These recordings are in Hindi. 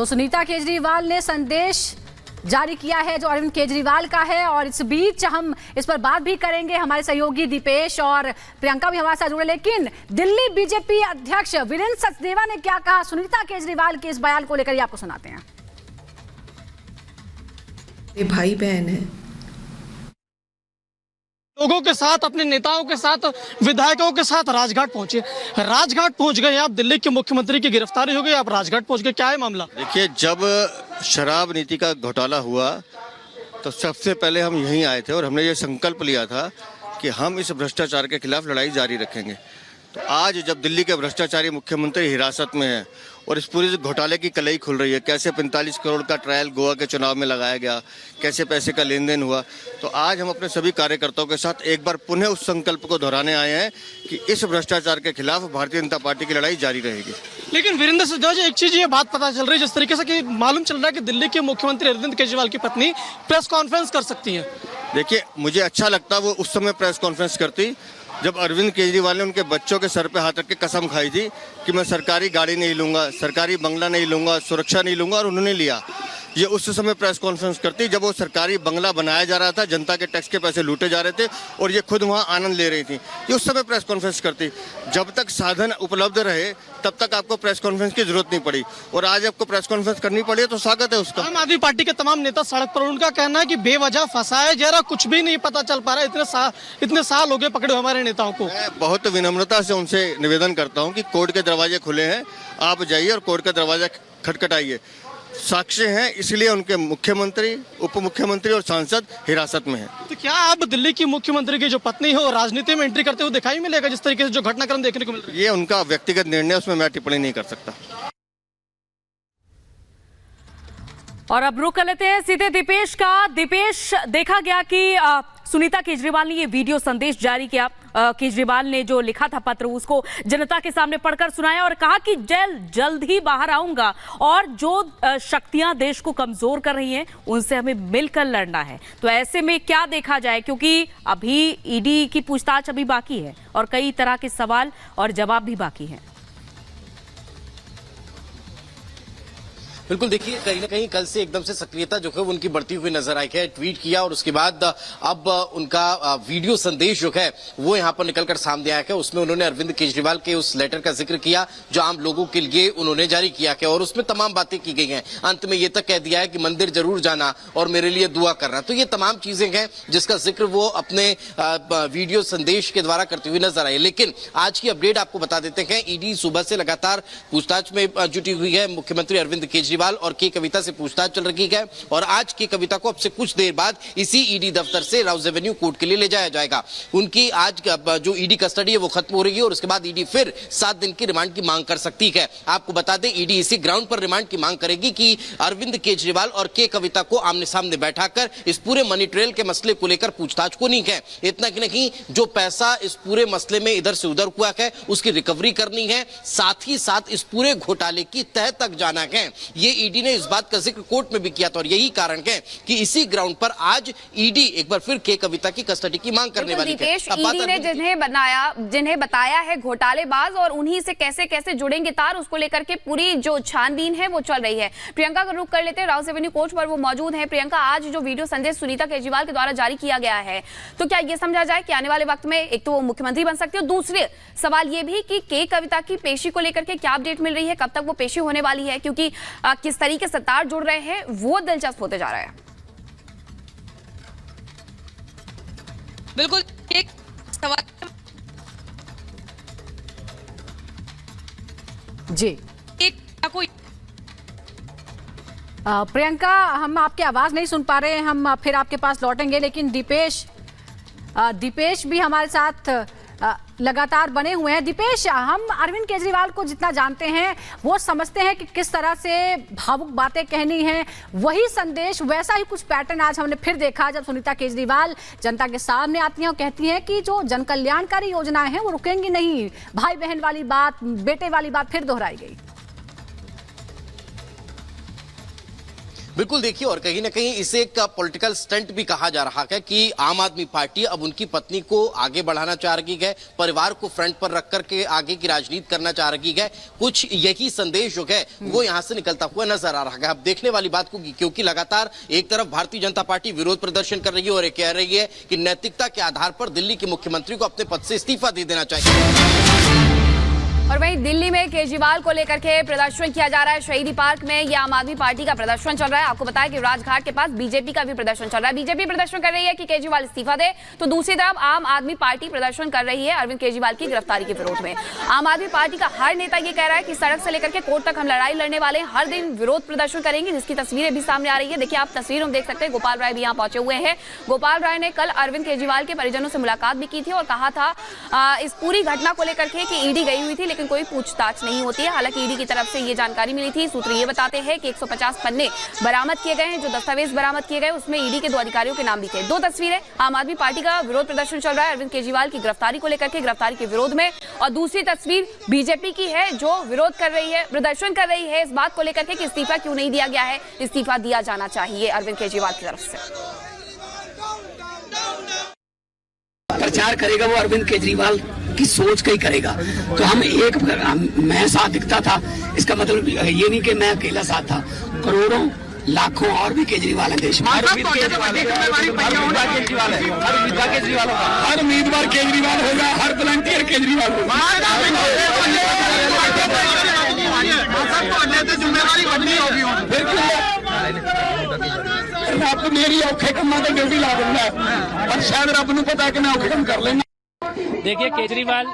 तो सुनीता केजरीवाल ने संदेश जारी किया है जो अरविंद केजरीवाल का है, और इस बीच हम इस पर बात भी करेंगे। हमारे सहयोगी दीपेश और प्रियंका भी हमारे साथ जुड़े। लेकिन दिल्ली बीजेपी अध्यक्ष वीरेंद्र सचदेवा ने क्या कहा सुनीता केजरीवाल के इस बयान को लेकर, ये आपको सुनाते हैं। ये भाई बहन है, लोगों के साथ, अपने नेताओं के साथ, विधायकों के साथ राजघाट पहुंचे। राजघाट पहुंच गए आप, दिल्ली के मुख्यमंत्री की गिरफ्तारी हो गई, आप राजघाट पहुंच गए, क्या है मामला? देखिए, जब शराब नीति का घोटाला हुआ तो सबसे पहले हम यहीं आए थे और हमने ये संकल्प लिया था कि हम इस भ्रष्टाचार के खिलाफ लड़ाई जारी रखेंगे। तो आज जब दिल्ली के भ्रष्टाचारी मुख्यमंत्री हिरासत में है और इस पूरे घोटाले की कलई खुल रही है, कैसे 45 करोड़ का ट्रायल गोवा के चुनाव में लगाया गया, कैसे पैसे का लेन देन हुआ, तो आज हम अपने सभी कार्यकर्ताओं के साथ एक बार पुनः उस संकल्प को दोहराने आए हैं कि इस भ्रष्टाचार के खिलाफ भारतीय जनता पार्टी की लड़ाई जारी रहेगी। लेकिन वीरेंद्र सचदेवा जी, एक चीज ये बात पता चल रही है जिस तरीके से कि मालूम चल रहा है कि दिल्ली के मुख्यमंत्री अरविंद केजरीवाल की पत्नी प्रेस कॉन्फ्रेंस कर सकती है। देखिए, मुझे अच्छा लगता वो उस समय प्रेस कॉन्फ्रेंस करती जब अरविंद केजरीवाल ने उनके बच्चों के सर पे हाथ रख के कसम खाई थी कि मैं सरकारी गाड़ी नहीं लूंगा, सरकारी बंगला नहीं लूंगा, सुरक्षा नहीं लूंगा, और उन्होंने लिया। ये उस समय प्रेस कॉन्फ्रेंस करती जब वो सरकारी बंगला बनाया जा रहा था, जनता के टैक्स के पैसे लूटे जा रहे थे और ये खुद वहाँ आनंद ले रही थी। ये उस समय प्रेस कॉन्फ्रेंस करती। जब तक साधन उपलब्ध रहे तब तक आपको प्रेस कॉन्फ्रेंस की जरूरत नहीं पड़ी, और आज आपको प्रेस कॉन्फ्रेंस करनी पड़ी है तो स्वागत है उसका। आम आदमी पार्टी के तमाम नेता सड़क पर, उनका कहना है कि बेवजह फंसाया जा रहा, कुछ भी नहीं पता चल पा रहा, इतने साल हो गए पकड़े हमारे नेताओं को। मैं बहुत विनम्रता से उनसे निवेदन करता हूँ कि कोर्ट के दरवाजे खुले हैं, आप जाइए और कोर्ट का दरवाजा खटखटाइए। साक्ष्य हैं, इसलिए उनके मुख्यमंत्री, उप मुख्यमंत्री और सांसद हिरासत में हैं। तो क्या अब दिल्ली की मुख्यमंत्री की जो पत्नी हो राजनीति में एंट्री करते हुए दिखाई मिलेगा जिस तरीके से जो घटनाक्रम देखने को मिल रहा है? ये उनका व्यक्तिगत निर्णय, उसमें मैं टिप्पणी नहीं कर सकता। और अब रुक कर लेते हैं सीधे दीपेश का। दीपेश, देखा गया कि सुनीता केजरीवाल ने ये वीडियो संदेश जारी किया। केजरीवाल ने जो लिखा था पत्र, उसको जनता के सामने पढ़कर सुनाया और कहा कि जल्द ही बाहर आऊंगा और जो शक्तियां देश को कमजोर कर रही हैं उनसे हमें मिलकर लड़ना है। तो ऐसे में क्या देखा जाए, क्योंकि अभी ईडी की पूछताछ अभी बाकी है और कई तरह के सवाल और जवाब भी बाकी हैं। बिल्कुल, देखिए कहीं ना कहीं कल से एकदम से सक्रियता जो है वो उनकी बढ़ती हुई नजर आई है। ट्वीट किया और उसके बाद अब उनका वीडियो संदेश जो है वो यहाँ पर निकलकर सामने आया है। उसमें उन्होंने अरविंद केजरीवाल के उस लेटर का जिक्र किया जो आम लोगों के लिए उन्होंने जारी किया है, और उसमें तमाम बातें की गई हैं। अंत में ये तक कह दिया है कि मंदिर जरूर जाना और मेरे लिए दुआ करना। तो ये तमाम चीजें हैं जिसका जिक्र वो अपने वीडियो संदेश के द्वारा करती हुई नजर आई। लेकिन आज की अपडेट आपको बता देते हैं, ईडी सुबह से लगातार पूछताछ में जुटी हुई है। मुख्यमंत्री अरविंद केजरीवाल और के कविता से पूछताछ चल रही है, और आज के कविता को अब से कुछ देर बाद इसी ईडी दफ्तर से राउज एवेन्यू कोर्ट के लिए ले जाया जाएगा। उनकी आज जो ईडी कस्टडी है वो खत्म हो रही है और उसके बाद ईडी फिर 7 दिन की रिमांड की मांग कर सकती है। आपको बता दें, ईडी इसी ग्राउंड पर रिमांड की मांग करेगी कि अरविंद केजरीवाल और के कविता को आमने सामने बैठाकर इस पूरे मनी ट्रेल के मसले को लेकर पूछताछ को नहीं है। इतना कि नहीं, जो पैसा इस पूरे मसले में इधर से उधर हुआ है उसकी रिकवरी करनी है, साथ ही साथ इस पूरे घोटाले की तह तक जाना है। ये ईडी ने इस बात का जिक्र कोर्ट में भी किया था, और यही कारण है कि इसी ग्राउंड पर आज ईडी एक बार फिर के कविता की कस्टडी की मांग करने वाली है। ईडी ने जिन्हें बताया है घोटालेबाज और उन्हीं से कैसे कैसे जुड़ेंगे तार, उसको लेकर के पूरी जो छानबीन है वो चल रही है। प्रियंका का रुख कर लेते हैं, राउज एवेन्यू कोर्ट पर वो मौजूद है। प्रियंका, आज जो वीडियो संदेश सुनीता केजरीवाल के द्वारा जारी किया गया है, तो क्या ये समझा जाए कि आने वाले वक्त में एक तो वो मुख्यमंत्री बन सकते हो, दूसरे सवाल ये भी कि के कविता की पेशी को लेकर के क्या अपडेट मिल रही है, कब तक वो पेशी होने वाली है, क्योंकि किस तरीके से तार जुड़ रहे हैं वो दिलचस्प होते जा रहा है। बिल्कुल, एक सवाल जी एक कोई प्रियंका, हम आपकी आवाज नहीं सुन पा रहे हैं, हम फिर आपके पास लौटेंगे। लेकिन दीपेश भी हमारे साथ लगातार बने हुए हैं। दीपेश, हम अरविंद केजरीवाल को जितना जानते हैं वो समझते हैं कि किस तरह से भावुक बातें कहनी है, वही संदेश, वैसा ही कुछ पैटर्न आज हमने फिर देखा जब सुनीता केजरीवाल जनता के सामने आती हैं और कहती हैं कि जो जन कल्याणकारी योजनाएं हैं वो रुकेंगी नहीं। भाई बहन वाली बात, बेटे वाली बात फिर दोहराई गई। बिल्कुल देखिए, और कहीं ना कहीं इसे एक पॉलिटिकल स्टंट भी कहा जा रहा है कि आम आदमी पार्टी अब उनकी पत्नी को आगे बढ़ाना चाह रही है, परिवार को फ्रंट पर रख करके आगे की राजनीति करना चाह रही है। कुछ यही संदेश जो है वो यहां से निकलता हुआ नजर आ रहा है। अब देखने वाली बात होगी, क्योंकि लगातार एक तरफ भारतीय जनता पार्टी विरोध प्रदर्शन कर रही है और ये कह रही है कि नैतिकता के आधार पर दिल्ली के मुख्यमंत्री को अपने पद से इस्तीफा दे देना चाहिए। और वहीं दिल्ली में केजरीवाल को लेकर के प्रदर्शन किया जा रहा है। शहीदी पार्क में ये आम आदमी पार्टी का प्रदर्शन चल रहा है। आपको बताया कि राजघाट के पास बीजेपी का भी प्रदर्शन चल रहा है। बीजेपी प्रदर्शन कर रही है कि केजरीवाल इस्तीफा दे, तो दूसरी तरफ आम आदमी पार्टी प्रदर्शन कर रही है अरविंद केजरीवाल की गिरफ्तारी के विरोध में। आम आदमी पार्टी का हर नेता ये कह रहा है कि सड़क से लेकर के कोर्ट तक हम लड़ाई लड़ने वाले हैं, हर दिन विरोध प्रदर्शन करेंगे, जिसकी तस्वीरें भी सामने आ रही है। देखिए, आप तस्वीर हम देख सकते हैं, गोपाल राय भी यहाँ पहुंचे हुए हैं। गोपाल राय ने कल अरविंद केजरीवाल के परिजनों से मुलाकात भी की थी और कहा था इस पूरी घटना को लेकर के कि ईडी गई हुई थी लेकिन कोई पूछताछ नहीं होती है। हालांकि ईडी की तरफ से ये जानकारी मिली थी। सूत्र ये बताते हैं कि 150 पन्ने बरामद किए गए हैं। जो दस्तावेज बरामद किए गए उसमें ईडी के 2 अधिकारियों के नाम भी थे। 2 तस्वीरें, आम आदमी पार्टी का विरोध प्रदर्शन चल रहा है अरविंद केजरीवाल की गिरफ्तारी को लेकर के, गिरफ्तारी के विरोध में, और दूसरी तस्वीर बीजेपी की है जो विरोध कर रही है, प्रदर्शन कर रही है इस बात को लेकर के कि इस्तीफा क्यों नहीं दिया गया है, इस्तीफा दिया जाना चाहिए अरविंद केजरीवाल की तरफ से। प्रचार करेगा वो अरविंद केजरीवाल की सोच का ही करेगा। तो मैं साथ दिखता था, इसका मतलब ये नहीं कि मैं अकेला साथ था, करोड़ों लाखों और भी केजरीवाल है देश में। हर उम्मीदवार केजरीवाल होगा, हर वॉलंटियर केजरीवाल होगा। रब मेरी औखे कम्मा ते ड्यूटी ला दिंदा पर शायद रब नूं पता कि मैं औखे कम कर लेना। देखिए, केजरीवाल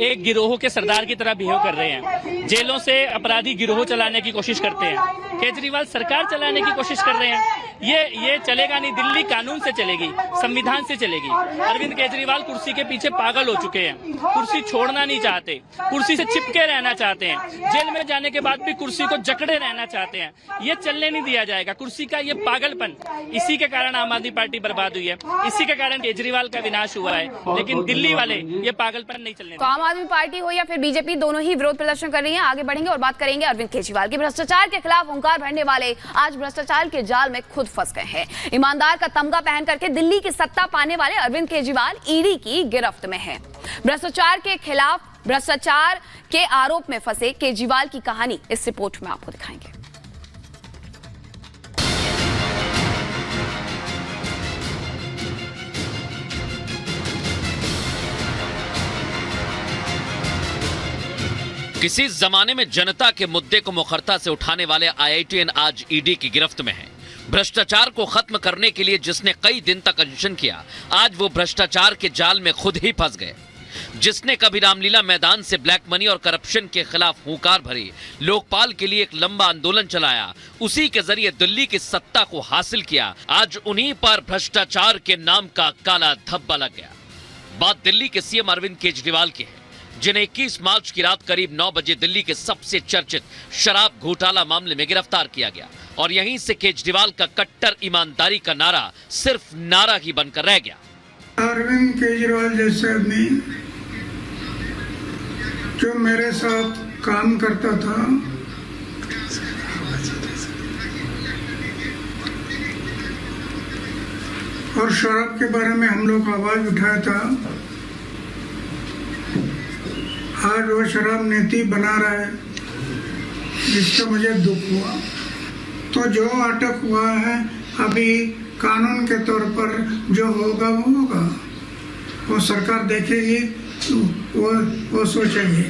एक गिरोह के सरदार की तरह बिहेव कर रहे हैं। जेलों से अपराधी गिरोह चलाने की कोशिश करते हैं। केजरीवाल सरकार चलाने की कोशिश कर रहे हैं। ये चलेगा नहीं। दिल्ली कानून से चलेगी, संविधान से चलेगी। अरविंद केजरीवाल कुर्सी के पीछे पागल हो चुके हैं, कुर्सी छोड़ना नहीं चाहते, कुर्सी से चिपके रहना चाहते हैं, जेल में जाने के बाद भी कुर्सी को जकड़े रहना चाहते हैं। ये चलने नहीं दिया जाएगा। कुर्सी का ये पागलपन, इसी के कारण आम आदमी पार्टी बर्बाद हुई है, इसी के कारण केजरीवाल का विनाश हुआ है। लेकिन दिल्ली वाले ये पागलपन नहीं चलने। तो आम आदमी पार्टी हो या फिर बीजेपी, दोनों ही विरोध प्रदर्शन कर रही हैं। आगे बढ़ेंगे और बात करेंगे अरविंद केजरीवाल के। भ्रष्टाचार के खिलाफ हुंकार भरने वाले आज भ्रष्टाचार के जाल में खुद फंस गए हैं। ईमानदार का तमगा पहन करके दिल्ली की सत्ता पाने वाले अरविंद केजरीवाल ईडी की गिरफ्त में हैं। भ्रष्टाचार के खिलाफ भ्रष्टाचार के आरोप में फंसे केजरीवाल की कहानी इस रिपोर्ट में आपको दिखाएंगे। किसी जमाने में जनता के मुद्दे को मुखरता से उठाने वाले IITN आज ईडी की गिरफ्त में है। भ्रष्टाचार को खत्म करने के लिए जिसने कई दिन तक अनशन किया, आज वो भ्रष्टाचार के जाल में खुद ही फंस गए। जिसने कभी रामलीला मैदान से ब्लैक मनी और करप्शन के खिलाफ हुंकार भरी, लोकपाल के लिए एक लंबा आंदोलन चलाया, उसी के जरिए दिल्ली की सत्ता को हासिल किया, आज उन्हीं पर भ्रष्टाचार के नाम का काला धब्बा लग गया। बात दिल्ली के सीएम अरविंद केजरीवाल की है, जिन्हें 21 मार्च की रात करीब 9 बजे दिल्ली के सबसे चर्चित शराब घोटाला मामले में गिरफ्तार किया गया। और यहीं से केजरीवाल का कट्टर ईमानदारी का नारा सिर्फ नारा ही बनकर रह गया। अरविंद केजरीवाल जैसे आदमी जो मेरे साथ काम करता था, और शराब के बारे में हम लोग आवाज उठाया था, आज वो शराब नीति बना रहा है, जिसका मुझे दुख हुआ। तो जो अटक हुआ है अभी कानून के तौर पर जो होगा वो होगा, वो सरकार देखेगी, वो सोचेगी।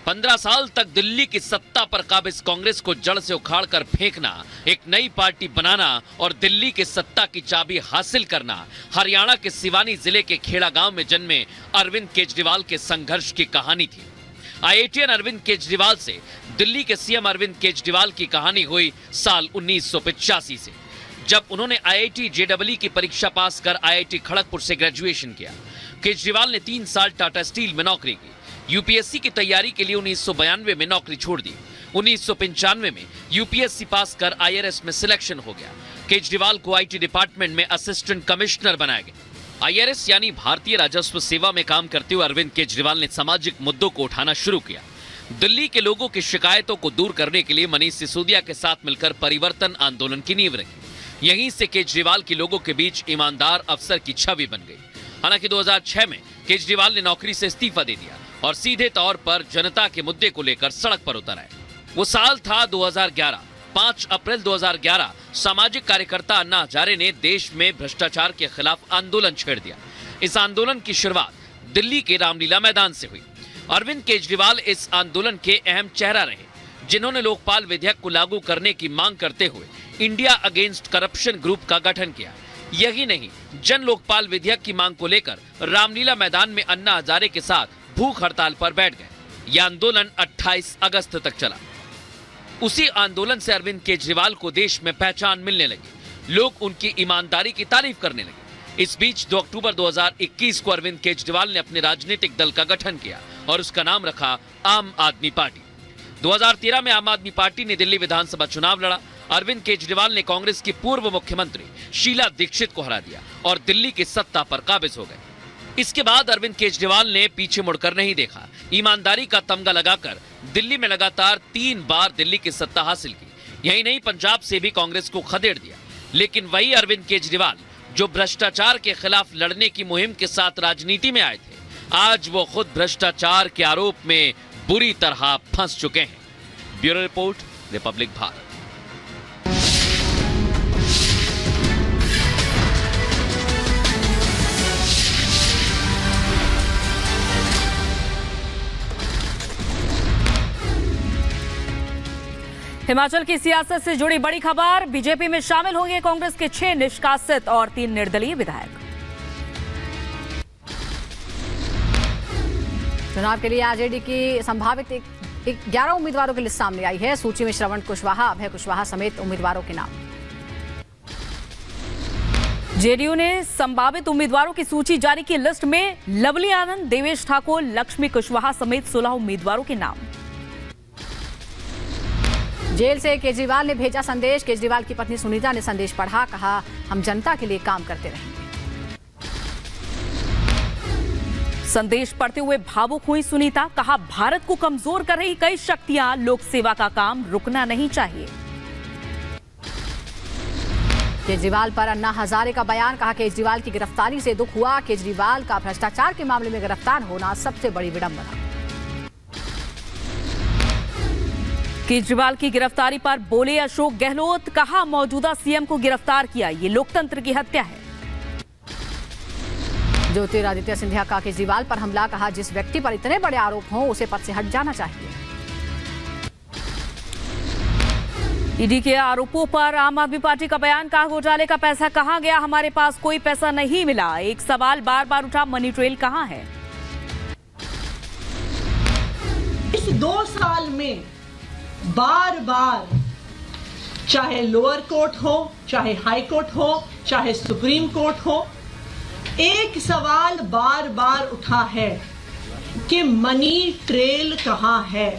15 साल तक दिल्ली की सत्ता पर काबिज कांग्रेस को जड़ से उखाड़कर फेंकना, एक नई पार्टी बनाना और दिल्ली की सत्ता की चाबी हासिल करना हरियाणा के सिवानी जिले के खेड़ा गांव में जन्मे अरविंद केजरीवाल के संघर्ष की कहानी थी। IITN अरविंद केजरीवाल से दिल्ली के सीएम अरविंद केजरीवाल की कहानी हुई साल 1985 से, जब उन्होंने IIT JEE की परीक्षा पास कर IIT खड़गपुर से ग्रेजुएशन किया। केजरीवाल ने 3 साल टाटा स्टील में नौकरी की। यूपीएससी की तैयारी के लिए 1992 में नौकरी छोड़ दी। 1995 में यूपीएससी पास कर IRS में सिलेक्शन हो गया। केजरीवाल को IT डिपार्टमेंट में असिस्टेंट कमिश्नर बनाया गया। IRS यानी भारतीय राजस्व सेवा में काम करते हुए अरविंद केजरीवाल ने सामाजिक मुद्दों को उठाना शुरू किया। दिल्ली के लोगों की शिकायतों को दूर करने के लिए मनीष सिसोदिया के साथ मिलकर परिवर्तन आंदोलन की नींव रखी। यहीं से केजरीवाल के लोगों के बीच ईमानदार अफसर की छवि बन गई। हालांकि 2006 में केजरीवाल ने नौकरी से इस्तीफा दे दिया और सीधे तौर पर जनता के मुद्दे को लेकर सड़क पर उतर आए। वो साल था 2011। 5 अप्रैल 2011 सामाजिक कार्यकर्ता अन्ना हजारे ने देश में भ्रष्टाचार के खिलाफ आंदोलन छेड़ दिया। इस आंदोलन की शुरुआत दिल्ली के रामलीला मैदान से हुई। अरविंद केजरीवाल इस आंदोलन के अहम चेहरा रहे, जिन्होंने लोकपाल विधेयक को लागू करने की मांग करते हुए इंडिया अगेंस्ट करप्शन ग्रुप का गठन किया। यही नहीं, जन लोकपाल विधेयक की मांग को लेकर रामलीला मैदान में अन्ना हजारे के साथ भूख हड़ताल पर बैठ गए। यह आंदोलन 28 अगस्त तक चला। उसी आंदोलन से अरविंद केजरीवाल को देश में पहचान मिलने लगी। लोग उनकी ईमानदारी की तारीफ करने लगे। इस बीच 2 अक्टूबर 2021 को अरविंद केजरीवाल ने अपने राजनीतिक दल का गठन किया और उसका नाम रखा आम आदमी पार्टी। 2013 में आम आदमी पार्टी ने दिल्ली विधानसभा चुनाव लड़ा। अरविंद केजरीवाल ने कांग्रेस की पूर्व मुख्यमंत्री शीला दीक्षित को हरा दिया और दिल्ली की सत्ता पर काबिज हो गए। इसके बाद अरविंद केजरीवाल ने पीछे मुड़कर नहीं देखा। ईमानदारी का तमगा लगाकर दिल्ली में लगातार 3 बार दिल्ली की सत्ता हासिल की। यही नहीं, पंजाब से भी कांग्रेस को खदेड़ दिया। लेकिन वही अरविंद केजरीवाल जो भ्रष्टाचार के खिलाफ लड़ने की मुहिम के साथ राजनीति में आए थे, आज वो खुद भ्रष्टाचार के आरोप में बुरी तरह फंस चुके हैं। Bureau report, Republic Bharat. Himachal की सियासत से जुड़ी बड़ी खबर। बीजेपी में शामिल होंगे कांग्रेस के 6 निष्कासित और 3 निर्दलीय विधायक। चुनाव के लिए आरजेडी की संभावित 11 उम्मीदवारों की लिस्ट सामने आई है। सूची में श्रवण कुशवाहा, अभय कुशवाहा समेत उम्मीदवारों के नाम। जेडीयू ने संभावित उम्मीदवारों की सूची जारी की। लिस्ट में लवली आनंद, देवेश ठाकुर, लक्ष्मी कुशवाहा समेत 16 उम्मीदवारों के नाम। जेल से केजरीवाल ने भेजा संदेश। केजरीवाल की पत्नी सुनीता ने संदेश पढ़ा, कहा हम जनता के लिए काम करते रहेंगे। संदेश पढ़ते हुए भावुक हुई सुनीता। कहा भारत को कमजोर कर रही कई शक्तियां, लोक सेवा का काम रुकना नहीं चाहिए। केजरीवाल पर अन्ना हजारे का बयान। कहा केजरीवाल की गिरफ्तारी से दुख हुआ। केजरीवाल का भ्रष्टाचार के मामले में गिरफ्तार होना सबसे बड़ी विडंबना। केजरीवाल की गिरफ्तारी पर बोले अशोक गहलोत। कहा मौजूदा सीएम को गिरफ्तार किया, ये लोकतंत्र की हत्या है। ज्योतिरादित्य सिंधिया का केजरीवाल पर हमला। कहा जिस व्यक्ति पर इतने बड़े आरोप हों उसे पद से हट जाना चाहिए। ईडी के आरोपों पर आम आदमी पार्टी का बयान। कहा घोटाले का पैसा कहां गया, हमारे पास कोई पैसा नहीं मिला। एक सवाल बार बार उठा, मनी ट्रेल कहां है। इस 2 साल में बार बार, चाहे लोअर कोर्ट हो, चाहे हाई कोर्ट हो, चाहे सुप्रीम कोर्ट हो, एक सवाल बार बार उठा है कि मनी ट्रेल कहां है,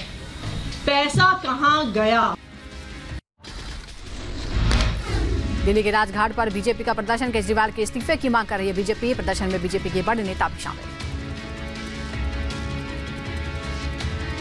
पैसा कहां गया। दिल्ली के राजघाट पर बीजेपी का प्रदर्शन। केजरीवाल के इस्तीफे की मांग कर रही है बीजेपी। प्रदर्शन में बीजेपी के बड़े नेता भी शामिल।